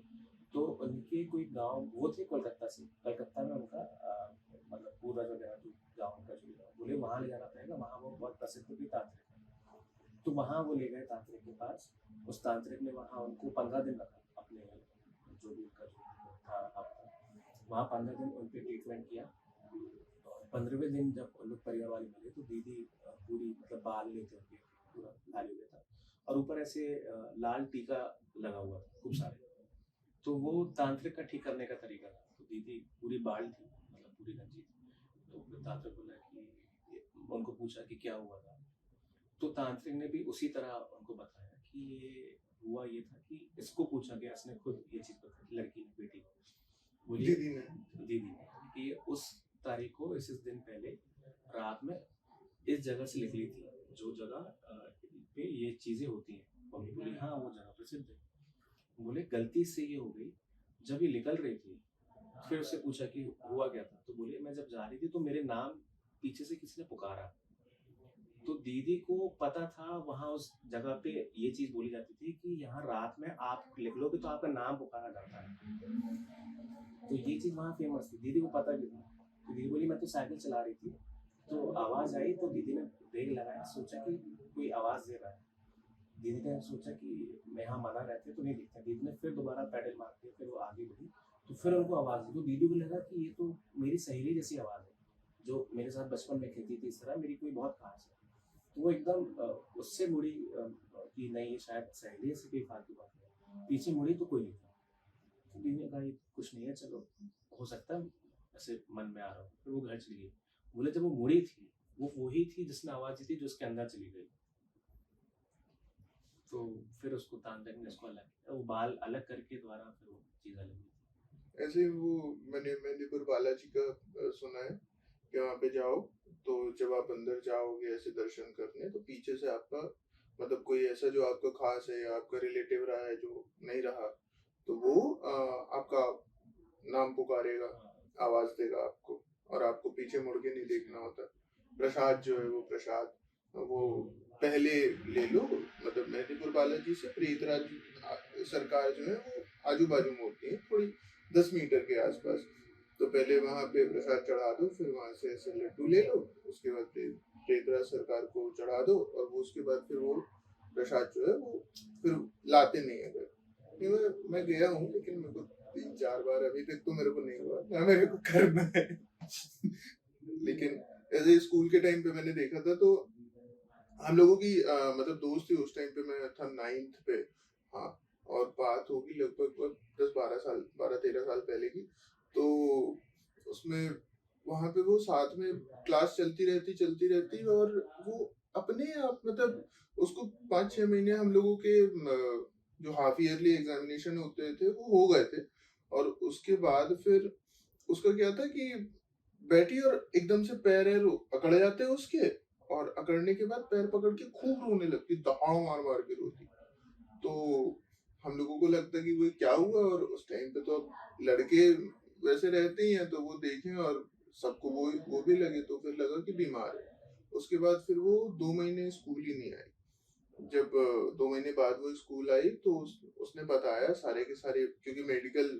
Speaker 1: तो उनके कोई गांव, वो थे कोलकाता से, कलकत्ता में उनका मतलब पूरा जो देहरादून गाँव का जो बोले वहाँ ले जाना पड़ेगा, वहाँ वो बहुत प्रसिद्ध भी तांत्रिक है। तो वहाँ वो ले गए तांत्रिक के पास। उस तांत्रिक ने वहाँ उनको 15 दिन रखा, अपने जो भी उनका जो था हफ्ता, वहाँ 15 दिन उन पर ट्रीटमेंट किया। 15वें दिन जब उन लोग परिवार वाले मिले तो दीदी पूरी मतलब बाल लेते होंगे, पूरा लाल हो गया था और ऊपर ऐसे लाल टीका लगा हुआ था खूब सारे। तो वो तांत्रिक का ठीक करने का तरीका था। तो दीदी पूरी बाल थी, मतलब पूरी गंजी थी। तो फिर तांत्रिक बोला कि उनको पूछा कि क्या हुआ था। तो तांत्रिक ने भी उसी तरह उनको बताया कि ये हुआ ये था कि इसको पूछा गया, इसने खुद ये चीज़ बताई लड़की ने, बेटी को। बोली
Speaker 2: दीदी ने।
Speaker 1: दीदी ने कि ये उस तारीख को इस दिन पहले रात में इस जगह से निकली थी, जो जगह पे ये चीज़ें होती हैं। मम्मी बोली हाँ वो जगह प्रसिद्ध है। बोले गलती से ये हो गई, जब ये निकल रही थी फिर उससे पूछा कि हुआ क्या था। तो बोले मैं जब जा रही थी तो मेरे नाम पीछे से किसी ने पुकारा। तो दीदी को पता था वहां उस जगह पे ये चीज बोली जाती थी कि यहाँ रात में आप लिख लोगे तो आपका नाम पुकारा जाता है। तो ये चीज वहाँ फेमस थी, दीदी को पता भी था। तो दीदी बोली मैं तो साइकिल चला रही थी तो आवाज आई, तो दीदी ने ब्रेक लगाया, सोचा कि कोई आवाज दे रहा है। दीदी ने सोचा कि मैं यहाँ मना रहते तो नहीं दिखता। दीदी ने फिर दोबारा पैडल मार के फिर वो आगे बढ़ी, तो फिर उनको आवाज दी। तो दीदी को लगा कि ये तो मेरी सहेली जैसी आवाज है, जो मेरे साथ बचपन में खेलती थी, इस तरह मेरी कोई बहुत खास है। तो वो एकदम उससे मुड़ी कि नहीं ये शायद सहेली है, ऐसी कोई फालतू बात नहीं। पीछे मुड़ी तो कोई नहीं था। तो दीदी ने कहा ये कुछ नहीं है, चलो हो सकता है ऐसे मन में आ रहा हो। फिर वो घर चली गई। बोले जब वो मुड़ी थी वो वही थी जिसने आवाज दी थी, जो उसके अंदर चली गई। तो फिर उसको तांत्रिक ने उसको अलग किया, वो बाल अलग करके द्वारा फिर वो चीज अलग हुई।
Speaker 2: ऐसे वो मैंने मेहंदीपुर बालाजी का सुना है कि वहाँ पे जाओ तो जब आप अंदर जाओगे ऐसे दर्शन करने तो पीछे से आपका मतलब कोई ऐसा जो आपका खास है या आपका रिलेटिव रहा है जो नहीं रहा तो वो आपका नाम पुकारेगा, आवाज देगा आपको और आपको पीछे मुड़ के नहीं देखना होता। प्रसाद जो है वो प्रसाद वो पहले ले लो, मतलब मेहंदीपुर बालाजी से प्रीतराज सरकार जो है वो आजू बाजू में होती है, थोड़ी 10 मीटर के आसपास। तो पहले वहां पे प्रसाद चढ़ा दो, फिर वहां से ऐसे लड्डू ले लो, उसके बाद प्रीतराज सरकार को चढ़ा दो और वो उसके बाद फिर वो प्रसाद जो है वो फिर लाते नहीं है घर। मैं गया हूँ लेकिन मेरे को 3-4 बार अभी तक तो मेरे को नहीं हुआ ना, मेरे को करना है। लेकिन ऐसे स्कूल के टाइम पे मैंने देखा था तो हम लोगों की मतलब दोस्त थी उस टाइम पे, मैं था 9th पे। हाँ, और बात होगी लगभग 10-12 साल 12-13 साल पहले की। तो उसमें वहां पे वो साथ में क्लास चलती रहती और वो अपने आप मतलब उसको 5-6 महीने हम लोगों के जो हाफ ईयरली एग्जामिनेशन होते थे वो हो गए थे। और उसके बाद फिर उसका क्या था कि बैठी और एकदम से पैर अकड़ जाते उसके, और अकड़ने के बाद पैर पकड़ के खूब रोने लगती, दहाड़ मार मार के रोती। तो हम लोगों को लगता कि वो क्या हुआ, और उस टाइम पे तो अब लड़के वैसे रहते ही हैं तो वो देखें और सबको वो भी लगे, तो फिर लगा कि बीमार है। उसके बाद फिर वो 2 महीने स्कूल ही नहीं आई। जब 2 महीने बाद वो स्कूल आई तो उसने बताया सारे के सारे, क्योंकि मेडिकल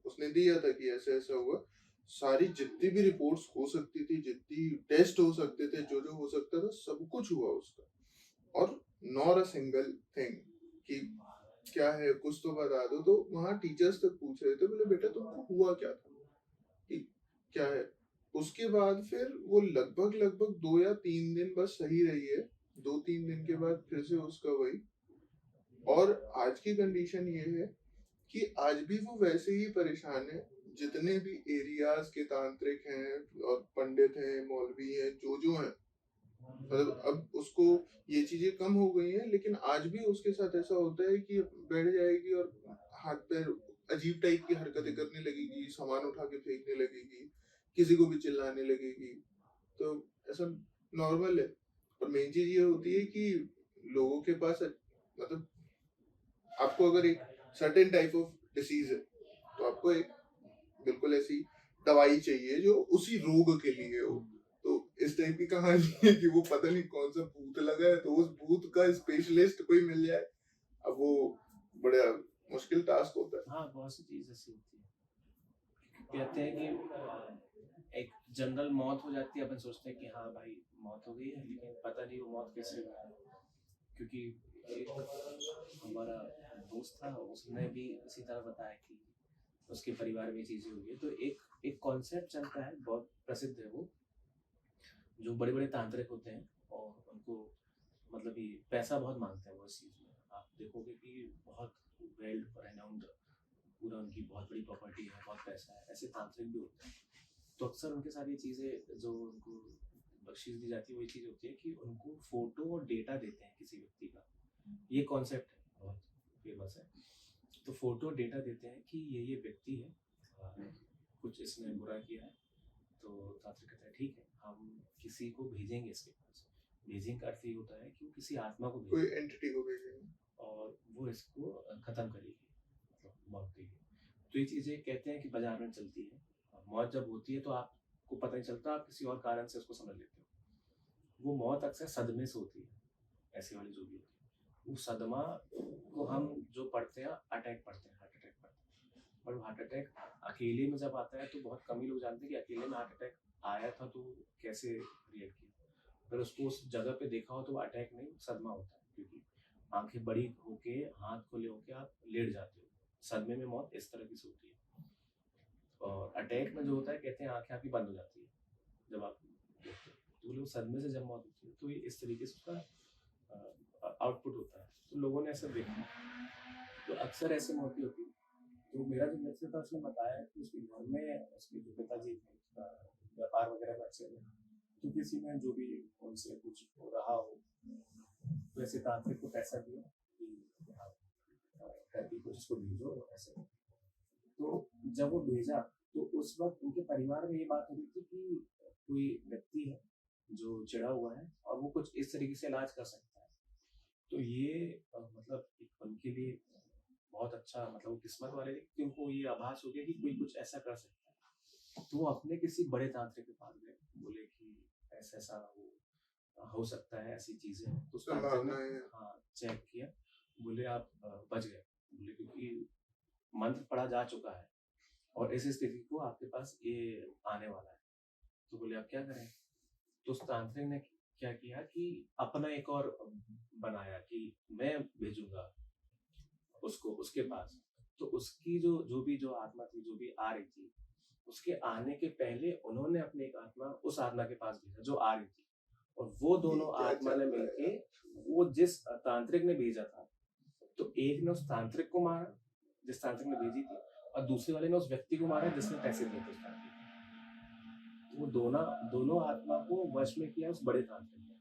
Speaker 2: उसने दिया था कि ऐसा ऐसा हुआ, सारी जितनी भी रिपोर्ट्स हो सकती थी, जितनी टेस्ट हो सकते थे, जो जो हो सकता था सब कुछ हुआ उसका, और नॉट अ सिंगल थिंग कि क्या है कुछ तो बता दो। तो वहां टीचर्स तक पूछ रहे थे, बोले बेटा तुमको हुआ क्या था, कि क्या है। उसके बाद फिर वो लगभग लगभग 2 या 3 दिन बस सही रही है, 2-3 दिन के बाद फिर से उसका वही। और आज की कंडीशन ये है कि आज भी वो वैसे ही परेशान है, जितने भी एरियाज के तांत्रिक हैं और पंडित हैं मौलवी हैं जो हैं, मतलब अब उसको ये चीजें कम हो गई हैं, लेकिन आज भी उसके साथ ऐसा होता है कि बैठ जाएगी और हाथ पैर अजीब टाइप की हरकतें करने लगेगी, सामान उठा के फेंकने लगेगी, किसी को भी चिल्लाने लगेगी। तो ऐसा नॉर्मल है। और मेन चीज ये होती है कि लोगों के पास मतलब आपको अगर एक सर्टेन टाइप ऑफ डिसीज है तो आपको एक बिल्कुल ऐसी दवाई चाहिए जो उसी रोग के लिए हो। तो इस टाइप की कहानी है कि वो पता नहीं कौन सा भूत लगा है, तो उस भूत का स्पेशलिस्ट कोई मिल जाए, अब वो बड़ा मुश्किल टास्क होता है।
Speaker 1: हाँ बहुत सी चीज ऐसी होती है। कहते हैं कि एक जनरल मौत हो जाती है, अपन सोचते हैं कि हाँ भाई मौत हो गई है, लेकिन पता नहीं वो मौत कैसे हुई है। क्योंकि एक हमारा दोस्त था, उसने भी इसी तरह बताया कि उसके परिवार में चीजें हुई है। तो एक कॉन्सेप्ट चलता है, बहुत प्रसिद्ध है वो, जो बड़े बड़े तांत्रिक होते हैं और उनको मतलब ये पैसा बहुत मांगते हैं वो इस चीज में। आप देखोगे कि बहुत वेल रेनाउंड पूरा उनकी बहुत बड़ी प्रॉपर्टी है, बहुत पैसा है, ऐसे तांत्रिक भी होते हैं। तो अक्सर उनके साथ ये चीज़ें जो उनको बख्शीश दी जाती है, वही चीज़ होती है कि उनको फोटो और डेटा देते हैं किसी व्यक्ति का। ये कॉन्सेप्ट है, बहुत फेमस है। तो फोटो डेटा देते हैं कि ये व्यक्ति है, कुछ इसने बुरा किया है, तो तांत्रिक कहता है ठीक है, हम किसी को भेजेंगे इसके पास। भेजिंग का अर्थ ये होता है कि वो किसी आत्मा को
Speaker 2: कोई
Speaker 1: भेजेंगे
Speaker 2: एंटिटी को भेजेंगे।
Speaker 1: और वो इसको खत्म करेगी, मतलब मौत देगी। तो ये चीज़ें कहते हैं कि बाजार में चलती है। मौत जब होती है तो आपको पता नहीं चलता, आप किसी और कारण से उसको समझ लेते हो। वो मौत अक्सर सदमे से होती है, ऐसी वाली जो भी होती है। वो सदमा को हम जो पढ़ते हैं अटैक पढ़ते हैं, हार्ट अटैक पढ़ते हैं। पर वो हार्ट अटैक अकेले में जब आता है तो बहुत कम ही लोग जानते हैं कि अकेले में हार्ट अटैक आया था तो कैसे रिएक्ट किया। अगर उसको उस जगह पे देखा हो तो वो अटैक नहीं, सदमा होता है, क्योंकि आंखें बड़ी होके, हाथ खुले होके आप लेट जाते हो। सदमे में मौत इस तरह की से होती है। और अटैक में जो होता है, कहते हैं आंखें आपकी बंद हो जाती है जब आप देखते हो। तो लोग सदमे से जब मौत होती है तो ये इस तरीके से उसका आउटपुट होता है। तो लोगों ने ऐसा देखा, तो अक्सर ऐसे मौतें होती है। तो मेरा जो मित्र था उसने बताया कि उसके घर में उसके जो पिताजी थे, उसका व्यापार वगैरह में अच्छे थे। तो किसी ने जो भी उनसे कुछ हो रहा हो, तो ऐसे तांत्रिक को पैसा दिया कि आप थेरेपी को जिसको भेजो ऐसे। तो जब वो भेजा तो उस वक्त उनके परिवार में ये बात हो रही थी कि कोई व्यक्ति है जो चिढ़ा हुआ है और वो कुछ इस तरीके से इलाज कर सकता है। तो ये मतलब एक उनके लिए बहुत अच्छा, मतलब वो किस्मत वाले थे कि उनको ये आभास हो गया कि कोई कुछ ऐसा कर सकता है। तो वो अपने किसी बड़े तांत्रिक के पास गए, बोले कि ऐसा ऐसा हो सकता है, ऐसी चीजें हैं। तो उस तांत्रिक ने
Speaker 2: संभावनाएं हैं।
Speaker 1: हाँ चेक किया, बोले आप बच गए। बोले क्योंकि मंत्र पढ़ा जा चुका है और इस स्थिति को आपके पास ये आने वाला है। तो बोले आप क्या करें। तो उस तांत्रिक ने क्या किया कि अपना एक और बनाया कि मैं भेजूंगा उसको उसके पास। तो उसकी जो आत्मा थी, जो भी आ रही थी, उसके आने के पहले उन्होंने अपनी एक आत्मा उस आत्मा के पास भेजा जो आ रही थी। और वो
Speaker 2: ये
Speaker 1: दोनों
Speaker 2: क्या
Speaker 1: आत्मा
Speaker 2: चल
Speaker 1: ने
Speaker 2: रहा है
Speaker 1: मिलके,
Speaker 2: यार।
Speaker 1: वो जिस तांत्रिक ने भेजा था, तो एक ने उस तांत्रिक को मारा जिस तांत्रिक ने भेजी थी, और दूसरे वाले ने उस व्यक्ति को मारा जिसने पैसे दिए थे उस तांत्रिक को। तो वो दोनों दोनों आत्मा को वश में किया उस बड़े तांत्रिक ने।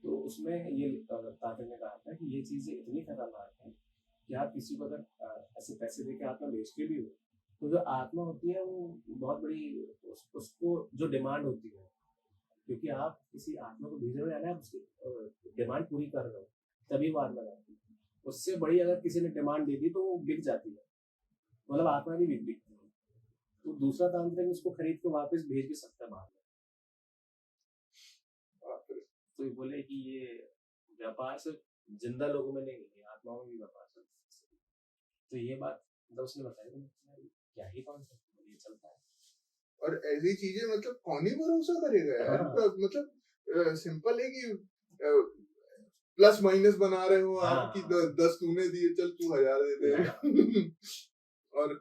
Speaker 1: तो उसमें ये तांत्रिक ने कहा था कि ये चीजें इतनी खतरनाक है कि आप किसी को अगर ऐसे पैसे देके आत्मा बेचते भी हो, तो जो आत्मा होती है वो बहुत बड़ी उसको जो डिमांड होती है, क्योंकि आप किसी आत्मा को भेज रहे हो, आप उसकी डिमांड पूरी कर रहे हो, तभी वो आत्मा जाती है। उससे बड़ी अगर किसी ने डिमांड दे दी तो वो बिक जाती है, मतलब आत्मा भी बिकती है। तो दूसरा तांत्रिक उसको खरीद के वापस भेज भी सकता है बाहर।
Speaker 2: बाप रे।
Speaker 1: तो ये बोले कि ये व्यापार सिर्फ जिंदा लोगों में नहीं है, आत्माओं में भी व्यापार चलता है। तो ये बात मतलब उसने बताई, तो क्या ही कॉन्सेप्ट ये चलता है।
Speaker 2: और ऐसी चीजें मतलब कौन ही भरोसा करेगा यार।
Speaker 1: हाँ
Speaker 2: मतलब सिंपल है कि प्लस माइनस बना रहे हो आप कि
Speaker 1: हाँ
Speaker 2: 10 तूने दिए, चल तू 1000 दे दे। और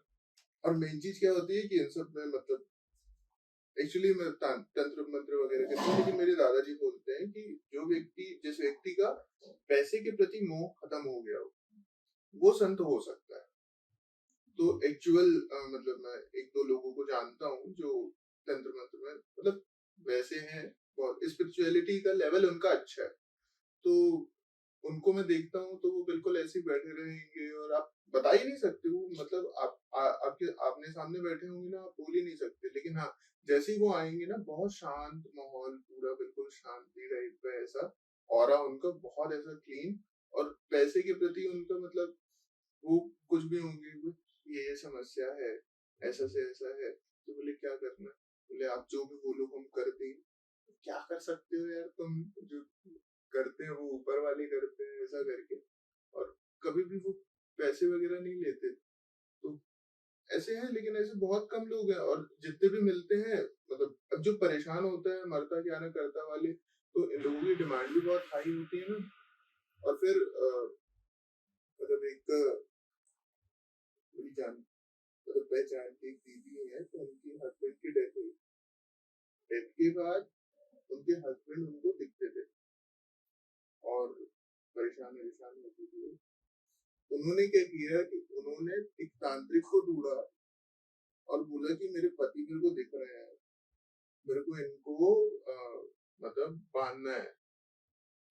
Speaker 2: और मेन चीज क्या होती है कि इन सब में मतलब एक्चुअली मैं तंत्र मंत्र वगैरह करते हैं, लेकिन मेरे दादाजी बोलते हैं कि जिस व्यक्ति का पैसे के प्रति मोह खत्म हो गया हो, वो संत हो सकता है। तो एक्चुअल मतलब मैं एक दो लोगों को जानता हूँ जो तंत्र मंत्र में मतलब वैसे हैं, बहुत स्पिरिचुअलिटी का लेवल उनका अच्छा है। तो उनको मैं देखता हूँ तो वो बिल्कुल ऐसे ही बैठे रहेंगे और आप बता ही नहीं सकते वो मतलब आपके आपने सामने बैठे होंगे ना, आप बोल ही नहीं सकते। लेकिन हाँ, जैसे ही वो आएंगे ना, बहुत शांत माहौल, पूरा बिल्कुल शांति टाइप का ऐसा ऑरा उनका, बहुत ऐसा क्लीन। और पैसे के प्रति उनका मतलब वो कुछ भी होंगे, ये समस्या है, ऐसा से ऐसा है। तो बोले क्या करना, बोले आप जो भी बोलो हम कर देंगे। क्या कर सकते हो यार तुम, जो करते हैं वो ऊपर वाले करते हैं ऐसा करके। और कभी भी वो पैसे वगैरह नहीं लेते। तो ऐसे हैं, लेकिन ऐसे बहुत कम लोग हैं। और जितने भी मिलते हैं मतलब अब जो परेशान होता है मरता क्या ना करता वाले, तो इन लोगों की डिमांड भी बहुत हाई होती है ना। और फिर मतलब एक मेरी जान मतलब पहचान की एक दीदी है, तो उनकी हस्बैंड की डेथ हुई। डेथ के बाद उनके हस्बैंड उनको दिखते थे और परेशान परेशान होती थी। उन्होंने क्या किया कि उन्होंने एक तांत्रिक को ढूंढा और बोला कि मेरे पति मेरे को दिख रहे हैं, मेरे को इनको मतलब बांधना है,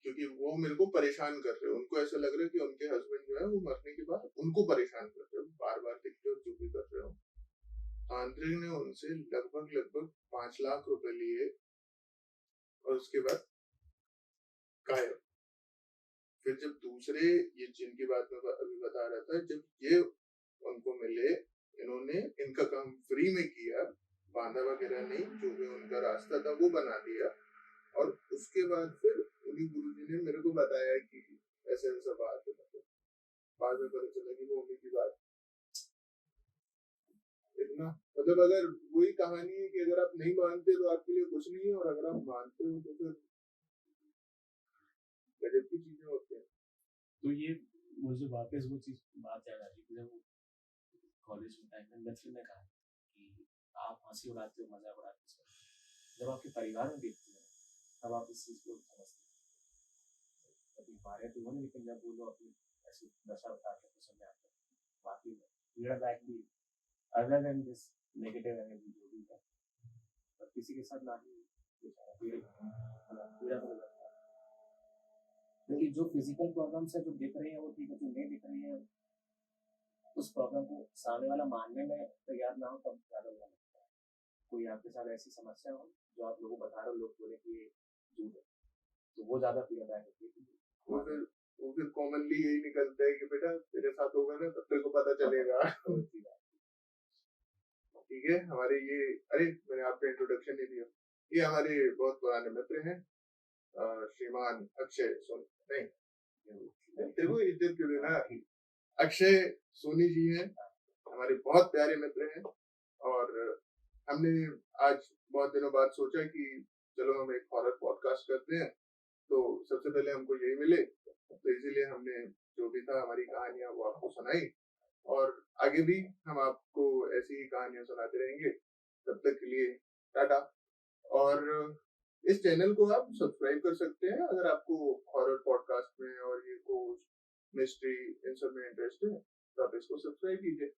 Speaker 2: क्योंकि वो मेरे को परेशान कर रहे हैं। उनको ऐसा लग रहा है कि उनके हस्बैंड जो है वो मरने के बाद उनको परेशान कर रहे हो, बार बार दिखते हो, जो भी कर रहे हो। तांत्रिक ने उनसे लगभग 5 लाख रुपए लिए और उसके बाद गायब। फिर जब दूसरे, ये जिनकी बात मैं अभी बता रहा था, जब ये उनको मिले, इन्होंने इनका काम फ्री में किया, बांधा वगैरह नहीं, जो भी उनका रास्ता था वो बना दिया। और उसके बाद फिर उन्हीं गुरुजी ने मेरे को बताया कि ऐसा ऐसा बात है, मतलब बाद में पता चला कि वो उन्हीं की बात। इतना मतलब अगर वही कहानी है कि अगर आप नहीं मानते तो आपके लिए कुछ नहीं है, और अगर आप मानते हो तो फिर गजब की चीजें होती हैं।
Speaker 1: तो ये मुझे वापस वो चीज बात याद आ रही कि जब कॉलेज में टाइम में मित्र ने कहा कि आप हंसी उड़ाते हो, मजाक उड़ाते हो, जब आपके परिवार में देखते हैं तब आप इस चीज को समझते हैं। कभी मारे तो नहीं, लेकिन जब वो लोग अपनी ऐसी दशा बताते हैं तो समझ आता है वाकई में फीडबैक भी other than this negative energy जो भी है, पर किसी के साथ ना ही पीड़ा तो लगता है। क्योंकि जो फिजिकल प्रॉब्लम्स है जो दिख रही है वो ठीक है, जो नहीं दिख रही है उस प्रॉब्लम को सामने वाला मानने में तैयार ना हो तब ज़्यादा बुरा लगता है। कोई आपके साथ ऐसी समस्या हो जो आप लोगों को बता रहे हो, लोग बोले कि ये झूठ है, तो वो ज़्यादा पीड़ादायक होती है।
Speaker 2: वो फिर वो फिर कॉमनली यही निकलता है कि बेटा तेरे साथ होगा ना तब तेरे को पता चलेगा। ठीक है, हमारे ये, अरे मैंने आपका इंट्रोडक्शन नहीं दिया, ये हमारे बहुत पुराने मित्र हैं, श्रीमान अक्षय सोनी, नहीं तेरे को इज्जत क्यों देना, अक्षय सोनी जी हैं, हमारे बहुत प्यारे मित्र हैं। और हमने आज बहुत दिनों बाद सोचा कि चलो हम एक हॉरर पॉडकास्ट करते हैं, तो सबसे पहले हमको यही मिले, तो इसीलिए हमने जो भी था हमारी कहानियां वो आपको सुनाई, और आगे भी हम आपको ऐसी ही कहानियां सुनाते रहेंगे। तब तक के लिए टाटा। और इस चैनल को आप सब्सक्राइब कर सकते हैं अगर आपको हॉरर पॉडकास्ट में और ये कोस्ट मिस्ट्री इन सब में इंटरेस्ट है, तो आप इसको सब्सक्राइब कीजिए।